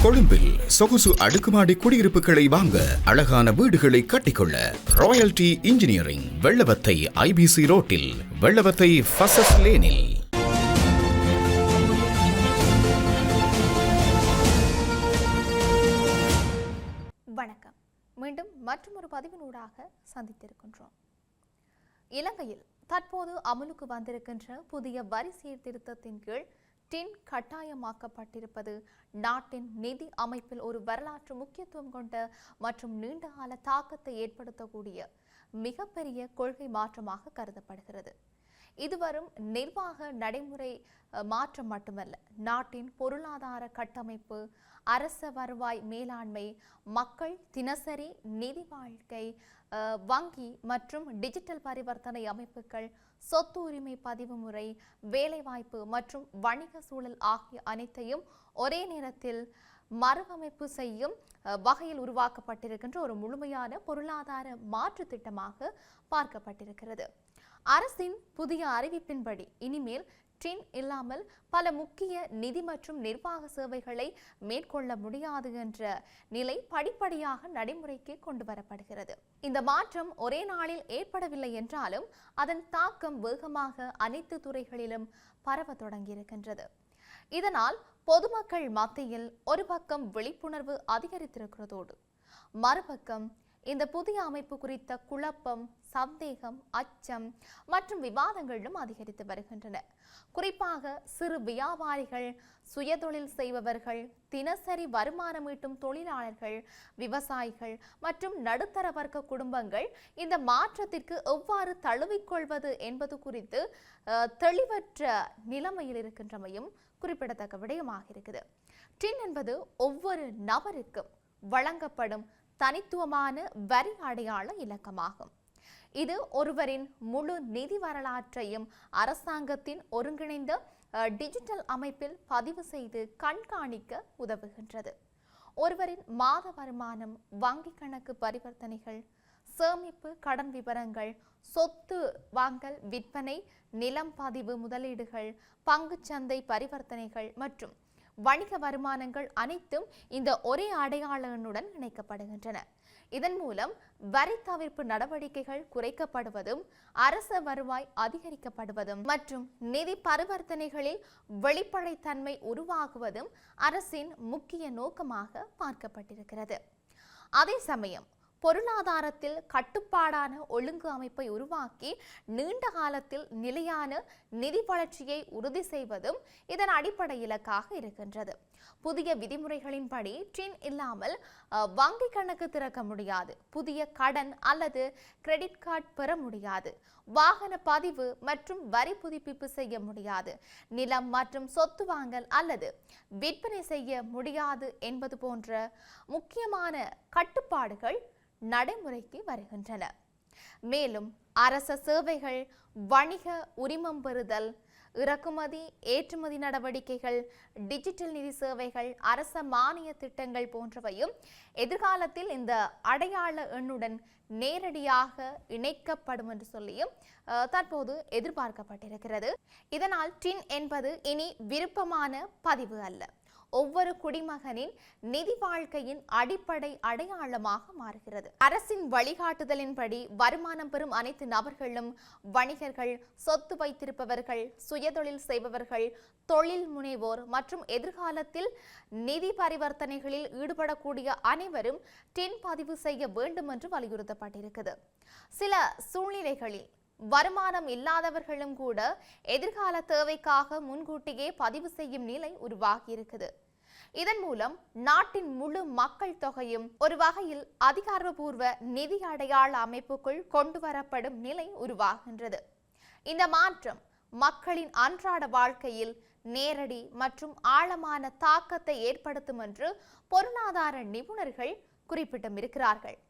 கொழும்பில் சொகுசு அடுக்குமாடி குடியிருப்புகளை வாங்க, அழகான வீடுகளை கட்டிக்கொள்ள ராயல்டி இன்ஜினியரிங், வெள்ளவத்தை ஐபிசி ரோட்டில், வெள்ளவத்தை ஃபசஸ் லேனில். வணக்கம். மீண்டும் மற்றொரு பதிவினூடாக சந்தித்திருக்கின்றோம். இலங்கையில் தற்போது அமலுக்கு வந்திருக்கின்ற புதிய வரி சீர்திருத்தத்தின் கீழ் டின் கட்டாயமாக்கப்பட்டிருப்பது நாட்டின் நிதி அமைப்பில் ஒரு வரலாற்று முக்கியத்துவம் கொண்ட மற்றும் நீண்டகால தாக்கத்தை ஏற்படுத்தக்கூடிய மிகப்பெரிய கொள்கை மாற்றமாக கருதப்படுகிறது. இதுவரும் நிர்வாக நடைமுறை மாற்றம் மட்டுமல்ல, நாட்டின் பொருளாதார கட்டமைப்பு, அரச வருவாய் மேலாண்மை, மக்கள் தினசரி நிதி வாழ்க்கை, வங்கி மற்றும் டிஜிட்டல் பரிவர்த்தனை அமைப்புகள், சொத்து உரிமை பதிவு முறை, வேலைவாய்ப்பு மற்றும் வணிக சூழல் ஆகிய அனைத்தையும் ஒரே நேரத்தில் மறுஅமைப்பு செய்யும் வகையில் உருவாக்கப்பட்டிருக்கின்ற ஒரு முழுமையான பொருளாதார மாற்று திட்டமாக பார்க்கப்பட்டிருக்கிறது. அரசின் புதிய அறிவிப்பின்படி இனிமேல் டின் இல்லாமல் பல முக்கிய நிதி மற்றும் நிர்வாக சேவைகளை மேற்கொள்ள முடியாது என்ற நிலை படிப்படியாக நடைமுறைக்கு கொண்டு வரப்படுகிறது. இந்த மாற்றம் ஒரே நாளில் ஏற்படவில்லை என்றாலும் அதன் தாக்கம் வேகமாக அனைத்து துறைகளிலும் பரவ தொடங்கியிருக்கின்றது. இதனால் பொதுமக்கள் மத்தியில் ஒரு பக்கம் விழிப்புணர்வு அதிகரித்திருக்கிறதோடு, மறுபக்கம் இந்த புதிய அமைப்பு குறித்த குழப்பம், சந்தேகம், அச்சம் மற்றும் விவாதங்களும் அதிகரித்து வருகின்றன. குறிப்பாக சிறு வியாபாரிகள், சுயதொழில் செய்பவர்கள், தினசரி வருமானம் ஈட்டும் தொழிலாளர்கள், விவசாயிகள் மற்றும் நடுத்தர வர்க்க குடும்பங்கள் இந்த மாற்றத்திற்கு எவ்வாறு தழுவிக்கொள்வது என்பது குறித்து தெளிவற்ற நிலைமையில் இருக்கின்றமையும் குறிப்பிடத்தக்க விடயமாக இருக்குது. டின் என்பது ஒவ்வொரு நபருக்கும் வழங்கப்படும் தனித்துவமான வரி அடையாள இலக்கமாகும். இது ஒருவரின் முழு நிதி வரலாற்றையும் அரசாங்கத்தின் ஒருங்கிணைந்த டிஜிட்டல் அமைப்பில் பதிவு செய்து கண்காணிக்க உதவுகின்றது. ஒருவரின் மாத வருமானம், வங்கி கணக்கு பரிவர்த்தனைகள், சேமிப்பு, கடன் விவரங்கள், சொத்து வாங்கல் விற்பனை, நிலம் பதிவு, முதலீடுகள், பங்குச்சந்தை பரிவர்த்தனைகள் மற்றும் வணிக வருமானங்கள் அனைத்தும் இந்த ஒரே அடையாள எண்ணுடன் இணைக்கப்படுகின்றன. இதன் மூலம் வரி தவிர்ப்பு நடவடிக்கைகள் குறைக்கப்படுவதும், அரச வருவாய் அதிகரிக்கப்படுவதும் மற்றும் நிதி பரிவர்த்தனைகளில் வெளிப்படைத்தன்மை உருவாகுவதும் அரசின் முக்கிய நோக்கமாக பார்க்கப்பட்டிருக்கிறது. அதே சமயம் பொருளாதாரத்தில் கட்டுப்பாடான ஒழுங்கு அமைப்பை உருவாக்கி நீண்ட காலத்தில் நிலையான நிதி வளர்ச்சியை உறுதி செய்வதும் இதன் அடிப்படை இலக்காக இருக்கின்றது. புதிய விதிமுறைகளின்படி டின் இல்லாமல் வங்கி கணக்கு திறக்க முடியாது, புதிய கடன் அல்லது கிரெடிட் கார்டு பெற முடியாது, வாகன பதிவு மற்றும் வரி புதுப்பிப்பு செய்ய முடியாது, நிலம் மற்றும் சொத்து வாங்கல் அல்லது விற்பனை செய்ய முடியாது என்பது போன்ற முக்கியமான கட்டுப்பாடுகள் நடைமுறைக்கு வருகின்றன. மேலும் அரச சேவைகள், வணிக உரிமம் பெறுதல், இறக்குமதி ஏற்றுமதி நடவடிக்கைகள், டிஜிட்டல் நிதி சேவைகள், அரச மானிய திட்டங்கள் போன்றவையும் எதிர்காலத்தில் இந்த அடையாள எண்ணுடன் நேரடியாக இணைக்கப்படும் என்று சொல்லியும் தற்போது எதிர்பார்க்கப்பட்டிருக்கிறது. இதனால் டின் என்பது இனி விருப்பமான பதிவு அல்ல, ஒவ்வொரு குடிமகனின் நிதி வாழ்க்கையின் அடிப்படை அடையாளமாக மாறுகிறது. அரசின் வழிகாட்டுதலின்படி வருமானம் பெறும் அனைத்து நபர்களும், வணிகர்கள், சொத்து வைத்திருப்பவர்கள், சுயதொழில் செய்பவர்கள், தொழில் முனைவோர் மற்றும் எதிர்காலத்தில் நிதி பரிவர்த்தனைகளில் ஈடுபடக்கூடிய அனைவரும் டின் பதிவு செய்ய வேண்டும் என்று வலியுறுத்தப்பட்டிருக்கிறது. சில சூழ்நிலைகளில் வருமானம் இல்லாதவர்களும் கூட எதிர்கால தேவைக்காக முன்கூட்டியே பதிவு செய்யும் நிலை உருவாகி இருக்குது. இதன் மூலம் நாட்டின் முழு மக்கள் தொகையும் ஒரு வகையில் அதிகாரப்பூர்வ நிதி அடையாள அமைப்புக்குள் கொண்டு வரப்படும் நிலை உருவாகின்றது. இந்த மாற்றம் மக்களின் அன்றாட வாழ்க்கையில் நேரடி மற்றும் ஆழமான தாக்கத்தை ஏற்படுத்தும் என்று பொருளாதார நிபுணர்கள் குறிப்பிட்டிருக்கிறார்கள்.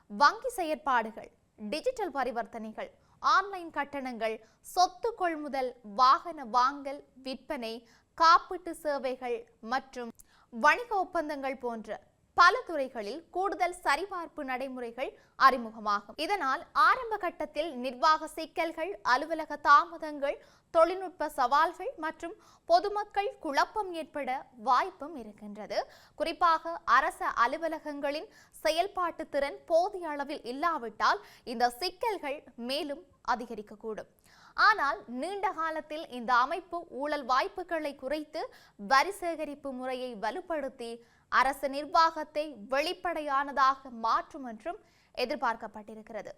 வங்கி செயற்பாடுகள், டிஜிட்டல் பரிவர்த்தனைகள், ஆன்லைன் கட்டணங்கள், சொத்து கொள்முதல், வாகன வாங்கல், விற்பனை, காப்பீட்டு சேவைகள் மற்றும் வணிக ஒப்பந்தங்கள் போன்ற பல துறைகளில் கூடுதல் சரிபார்ப்பு நடைமுறைகள் அறிமுகமாகும். இதனால் ஆரம்ப கட்டத்தில் நிர்வாக சிக்கல்கள், அலுவலக தாமதங்கள், தொழில்நுட்ப சவால்கள் மற்றும் பொதுமக்கள் குழப்பம் ஏற்பட வாய்ப்பும் இருக்கின்றது. குறிப்பாக அரச அலுவலகங்களின் செயல்பாட்டு திறன் போதிய அளவில் இல்லாவிட்டால் இந்த சிக்கல்கள் மேலும் அதிகரிக்கக்கூடும். ஆனால் நீண்ட காலத்தில் இந்த அமைப்பு ஊழல் வாய்ப்புகளை குறைத்து வரி சேகரிப்பு முறையை வலுப்படுத்தி அரசு நிர்வாகத்தை வெளிப்படையானதாக மாற்றும் என்றும் எதிர்பார்க்கப்பட்டிருக்கிறது.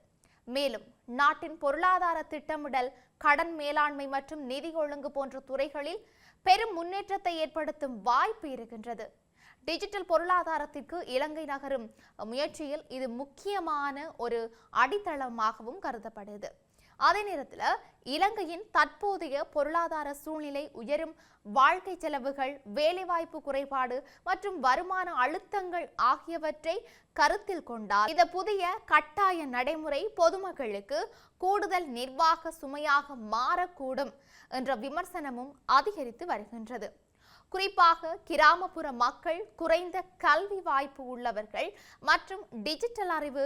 மேலும் நாட்டின் பொருளாதார திட்டமிடல், கடன் மேலாண்மை மற்றும் நிதி ஒழுங்கு போன்ற துறைகளில் பெரும் முன்னேற்றத்தை ஏற்படுத்தும் வாய்ப்பு இருக்கின்றது. டிஜிட்டல் பொருளாதாரத்திற்கு இலங்கை நகரும் முயற்சியில் இது முக்கியமான ஒரு அடித்தளமாகவும் கருதப்படுகிறது. அதே நேரத்தில் இலங்கையின் தற்போதைய பொருளாதார சூழ்நிலை, உயரும் வாழ்க்கை செலவுகள், வேலைவாய்ப்பு குறைபாடு மற்றும் வருமான அழுத்தங்கள் ஆகியவற்றை கருத்தில் கொண்டால் இந்த புதிய கட்டாய நடைமுறை பொதுமக்களுக்கு கூடுதல் நிர்வாக சுமையாக மாறக்கூடும் என்ற விமர்சனமும் அதிகரித்து வருகின்றது. குறிப்பாக கிராமப்புற மக்கள், குறைந்த கல்வி வாய்ப்பு உள்ளவர்கள் மற்றும் டிஜிட்டல் அறிவு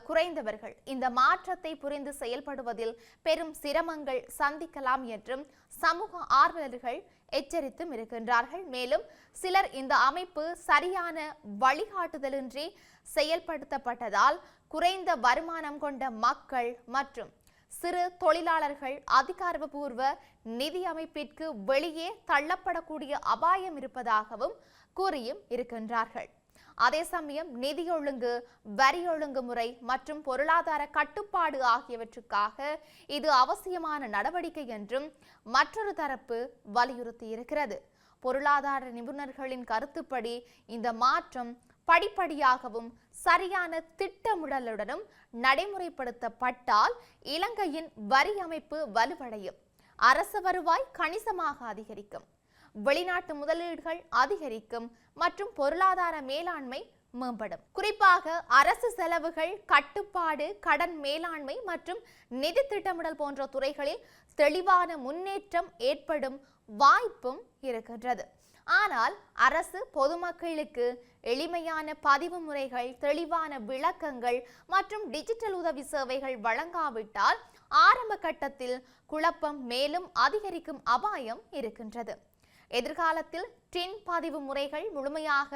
குறைந்தவர்கள் இந்த மாற்றத்தை புரிந்து செயல்படுவதில் பெரும் சிரமங்கள் சந்திக்கலாம் என்றும் சமூக ஆர்வலர்கள் எச்சரித்தும் இருக்கின்றார்கள். மேலும் சிலர் இந்த அமைப்பு சரியான வழிகாட்டுதலின்றி செயல்படுத்தப்பட்டதால் குறைந்த வருமானம் கொண்ட மக்கள் மற்றும் சிறு தொழிலாளர்கள் அதிகாரப்பூர்வ நிதி அமைப்பிற்கு வெளியே தள்ளப்படக்கூடிய அபாயம் இருப்பதாகவும் கூறியும் இருக்கின்றார்கள். அதே சமயம் நிதி ஒழுங்கு, வரி ஒழுங்குமுறை மற்றும் பொருளாதார கட்டுப்பாடு ஆகியவற்றுக்காக இது அவசியமான நடவடிக்கை என்றும் மற்றொரு தரப்பு வலியுறுத்தி இருக்கிறது. பொருளாதார நிபுணர்களின் கருத்துப்படி இந்த மாற்றம் படிப்படியாகவும் சரியான திட்டமிடலுடனும் நடைமுறைப்படுத்தப்பட்டால் இலங்கையின் வரி அமைப்பு வலுவடையும், அரசு வருவாய் கணிசமாக அதிகரிக்கும், வெளிநாட்டு முதலீடுகள் அதிகரிக்கும் மற்றும் பொருளாதார மேலாண்மை மேம்படும். குறிப்பாக அரசு செலவுகள் கட்டுப்பாடு, கடன் மேலாண்மை மற்றும் நிதி திட்டமிடல் போன்ற துறைகளில் தெளிவான முன்னேற்றம் ஏற்படும் வாய்ப்பும் இருக்கின்றது. ஆனால் அரசு பொதுமக்களுக்கு எளிமையான பதிவு முறைகள், தெளிவான விளக்கங்கள் மற்றும் டிஜிட்டல் உதவி சேவைகள் வழங்காவிட்டால் ஆரம்ப கட்டத்தில் குழப்பம் மேலும் அதிகரிக்கும் அபாயம் இருக்கின்றது. எதிர்காலத்தில் டின் பதிவு முறைகள் முழுமையாக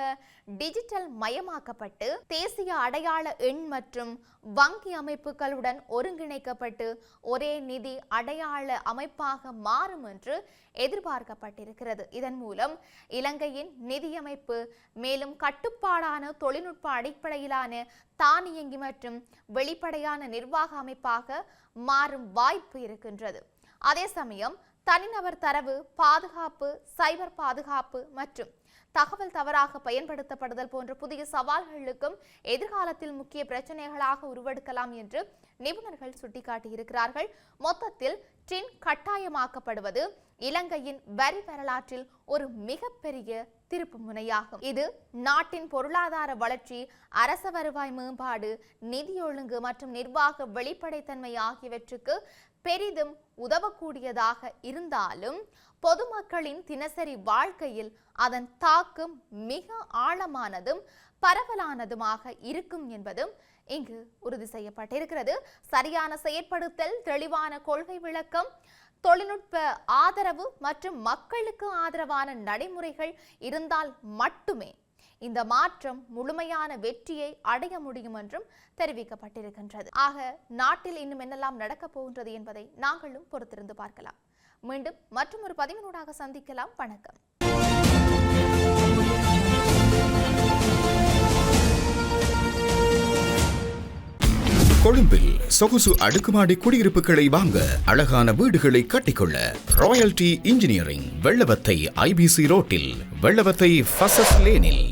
டிஜிட்டல் மயமாக்கப்பட்டு தேசிய அடையாள எண் மற்றும் வங்கி அமைப்புகளுடன் ஒருங்கிணைக்கப்பட்டு ஒரே நிதி அடையாள அமைப்பாக மாறும் என்று எதிர்பார்க்கப்பட்டிருக்கிறது. இதன் மூலம் இலங்கையின் நிதியமைப்பு மேலும் கட்டுப்பாடான தொழில்நுட்ப அடிப்படையிலான தானியங்கி மற்றும் வெளிப்படையான நிர்வாக அமைப்பாக மாறும் வாய்ப்பு இருக்கின்றது. அதே சமயம் தனிநபர் தரவு பாதுகாப்பு, சைபர் பாதுகாப்பு மற்றும் தகவல் தவறாக பயன்படுத்தப்படுதல் போன்ற புதிய சவால்களுக்கும் எதிர்காலத்தில் முக்கிய பிரச்சனைகளாக உருவெடுக்கலாம் என்று நிபுணர்கள் சுட்டிக்காட்டியிருக்கிறார்கள். மொத்தத்தில் டின் கட்டாயமாக்கப்படுவது இலங்கையின் வரி வரலாற்றில் ஒரு மிகப்பெரிய திருப்பு முனையாகும். இது நாட்டின் பொருளாதார வளர்ச்சி, அரச வருவாய் மேம்பாடு, நிதி ஒழுங்கு மற்றும் நிர்வாக வெளிப்படைத்தன்மை ஆகியவற்றுக்கு பெரிதும் உதவக்கூடியதாக இருந்தாலும் பொதுமக்களின் தினசரி வாழ்க்கையில் அதன் தாக்கம் மிக ஆழமானதும் பரவலானதுமாக இருக்கும் என்பதும் இங்கு உறுதி செய்யப்பட்டிருக்கிறது. சரியான செயற்படுத்தல், தெளிவான கொள்கை விளக்கம், தொழில்நுட்ப ஆதரவு மற்றும் மக்களுக்கு ஆதரவான நடைமுறைகள் இருந்தால் மட்டுமே இந்த மாற்றம் முழுமையான வெற்றியை அடைய முடியும் என்றும் தெரிவிக்கப்பட்டிருக்கின்றது. ஆக நாட்டில் இன்னும் என்னெல்லாம் நடக்கப் போகின்றது என்பதை நாங்களும் பொறுத்திருந்து பார்க்கலாம். மீண்டும் மற்றொரு பதிவினூடாக சந்திக்கலாம். வணக்கம். கொழும்பில் சொகுசு அடுக்குமாடி குடியிருப்புகளை வாங்க, அழகான வீடுகளை கட்டிக்கொள்ள ராயல்டி இன்ஜினியரிங் வெள்ளவத்தை IBC ரோட்டில், வெள்ளவத்தை ஃபசஸ் லேனில்